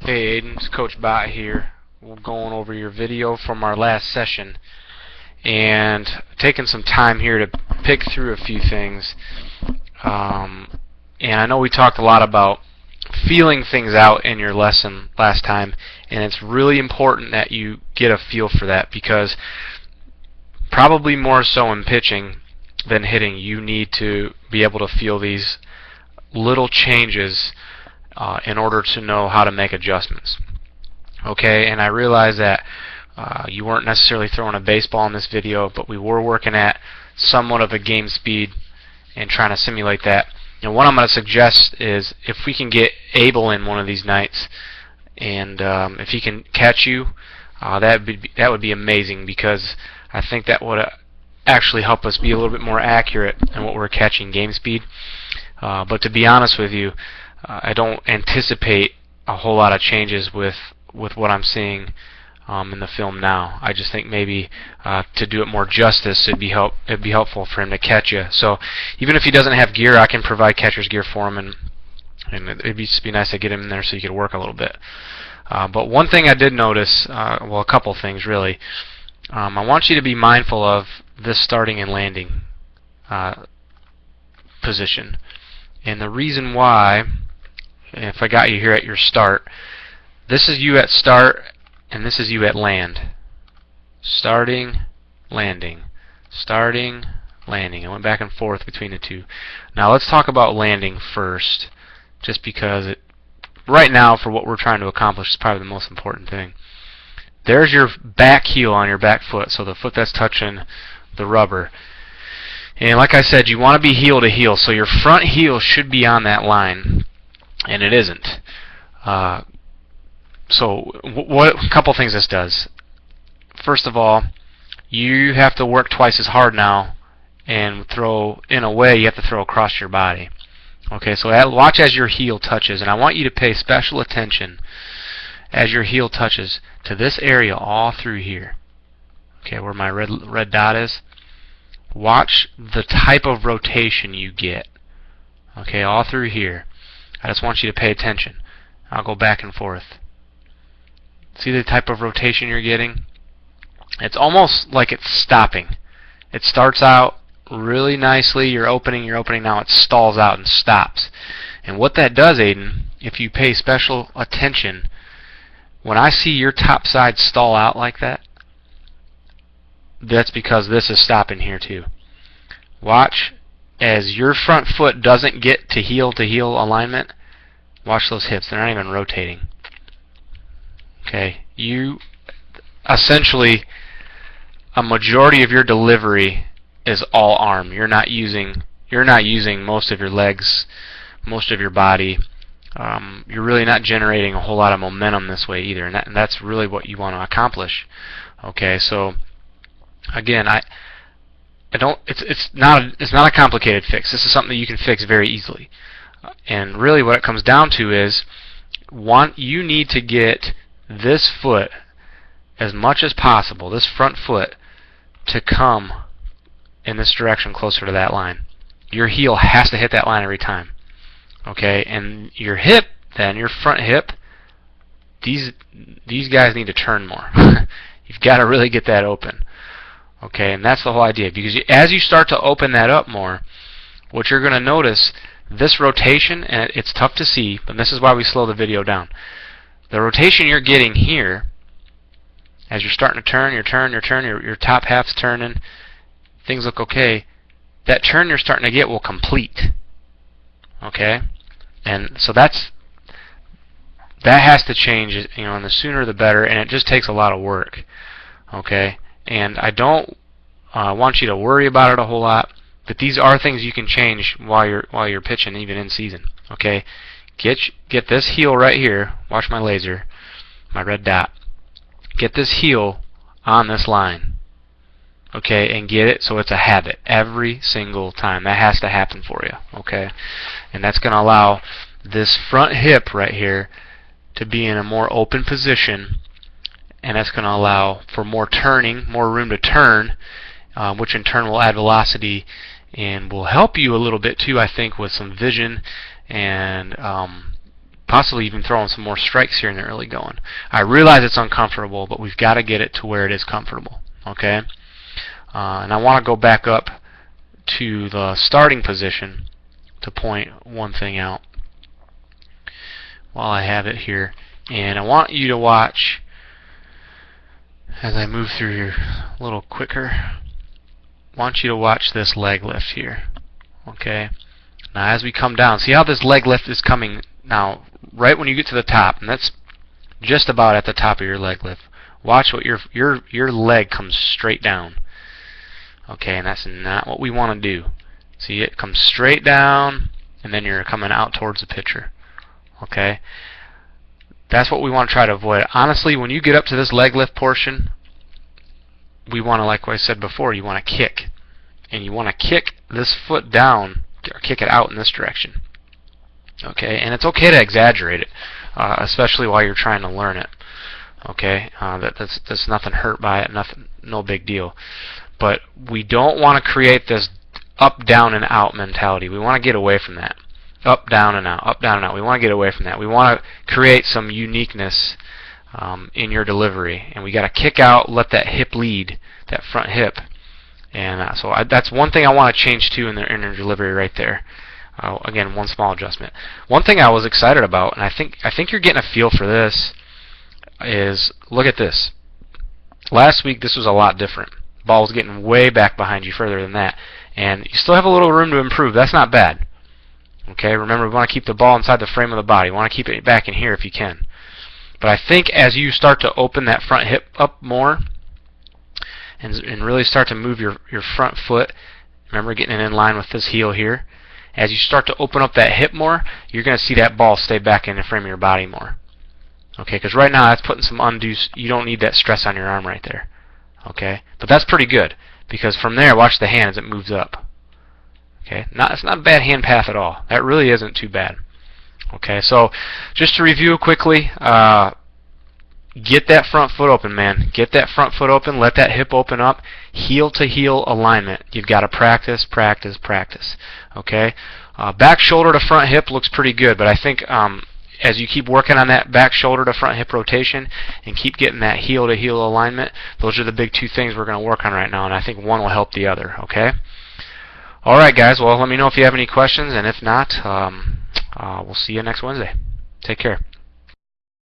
Hey Aidan, it's Coach Bot here. We're going over your video from our last session and taking some time here to pick through a few things. And I know we talked a lot about feeling things out in your lesson last time, and it's really important that you get a feel for that, because probably more so in pitching than hitting, you need to be able to feel these little changes in order to know how to make adjustments. Okay, and I realize that you weren't necessarily throwing a baseball in this video, but we were working at somewhat of a game speed and trying to simulate that. And what I'm going to suggest is, if we can get Abel in one of these nights, and if he can catch you, that would be amazing, because I think that would actually help us be a little bit more accurate in what we're catching game speed. But to be honest with you, I don't anticipate a whole lot of changes with what I'm seeing in the film now. I just think maybe to do it more justice, it'd be helpful for him to catch you. So even if he doesn't have gear, I can provide catcher's gear for him, and it'd just be nice to get him in there so he could work a little bit. But one thing I did notice, well, a couple things really. I want you to be mindful of this starting and landing position. And the reason why, if I got you here at your start, this is you at start and this is you at land. Starting, landing. Starting, landing. I went back and forth between the two. Now let's talk about landing first, just because right now, for what we're trying to accomplish, is probably the most important thing. There's your back heel on your back foot, so the foot that's touching the rubber. And like I said, you want to be heel to heel, so your front heel should be on that line, and it isn't. So a couple things this does. First of all, you have to work twice as hard now, and throw, in a way, you have to throw across your body. Okay, so watch as your heel touches, and I want you to pay special attention as your heel touches to this area all through here. Okay, where my red dot is. Watch the type of rotation you get. Okay, all through here. I just want you to pay attention. I'll go back and forth. See the type of rotation you're getting? It's almost like it's stopping. It starts out really nicely, you're opening, now it stalls out and stops. And what that does, Aidan, if you pay special attention, when I see your top side stall out like that, that's because this is stopping here too. Watch as your front foot doesn't get to heel alignment. Watch those hips, they're not even rotating. Okay, you essentially, a majority of your delivery is all arm. You're not using most of your legs, most of your body. You're really not generating a whole lot of momentum this way either, and that's really what you want to accomplish. Okay, so again, it's not a complicated fix. This is something that you can fix very easily. And really, what it comes down to is, you need to get this foot, as much as possible, this front foot, to come in this direction closer to that line. Your heel has to hit that line every time. Okay, and your hip, then your front hip, these guys need to turn more. You've got to really get that open. Okay, and that's the whole idea, because as you start to open that up more, what you're going to notice, this rotation, and it's tough to see, but this is why we slow the video down. The rotation you're getting here, as you're starting to turn, your top half's turning, things look okay, that turn you're starting to get will complete. Okay, and so that has to change, and the sooner the better, and it just takes a lot of work. Okay, and I don't want you to worry about it a whole lot, but these are things you can change while you're pitching, even in season. Okay, get this heel right here. Watch my laser, my red dot. Get this heel on this line. Okay, and get it so it's a habit every single time. That has to happen for you. Okay, and that's going to allow this front hip right here to be in a more open position, and that's going to allow for more turning, more room to turn, which in turn will add velocity and will help you a little bit too, I think, with some vision and possibly even throwing some more strikes here in the early going. I realize it's uncomfortable, but we've got to get it to where it is comfortable. Okay? And I want to go back up to the starting position to point one thing out while I have it here. And I want you to watch as I move through here a little quicker. I want you to watch this leg lift here. Okay? Now as we come down, see how this leg lift is coming now right when you get to the top, and that's just about at the top of your leg lift. Watch what your leg comes straight down. Okay, and that's not what we want to do. See, it comes straight down, and then you're coming out towards the pitcher. Okay? That's what we want to try to avoid. Honestly, when you get up to this leg lift portion, we want to, like I said before, you want to kick. And you want to kick this foot down, or kick it out in this direction. Okay? And it's okay to exaggerate it, especially while you're trying to learn it. Okay? That's nothing hurt by it, no big deal. But we don't want to create this up, down, and out mentality. We want to get away from that. Up, down, and out. Up, down, and out. We want to get away from that. We want to create some uniqueness in your delivery. And we got to kick out, let that hip lead, that front hip. And that's one thing I want to change to in your delivery right there. Again, one small adjustment. One thing I was excited about, and I think you're getting a feel for this, is look at this. Last week this was a lot different. The ball was getting way back behind you, further than that. And you still have a little room to improve. That's not bad. Okay, remember, we want to keep the ball inside the frame of the body. We want to keep it back in here if you can. But I think as you start to open that front hip up more and really start to move your front foot, remember getting it in line with this heel here, as you start to open up that hip more, you're going to see that ball stay back in the frame of your body more. Okay, because right now that's putting some undue, you don't need that stress on your arm right there. Okay, but that's pretty good, because from there, watch the hand as it moves up. Okay, it's not a bad hand path at all. That really isn't too bad. Okay, so just to review quickly, get that front foot open, man. Get that front foot open. Let that hip open up. Heel to heel alignment. You've got to practice, practice, practice. Okay, back shoulder to front hip looks pretty good, but I think as you keep working on that back shoulder to front hip rotation and keep getting that heel to heel alignment, those are the big two things we're going to work on right now, and I think one will help the other. Okay. All right, guys. Well, let me know if you have any questions, and if not, we'll see you next Wednesday. Take care.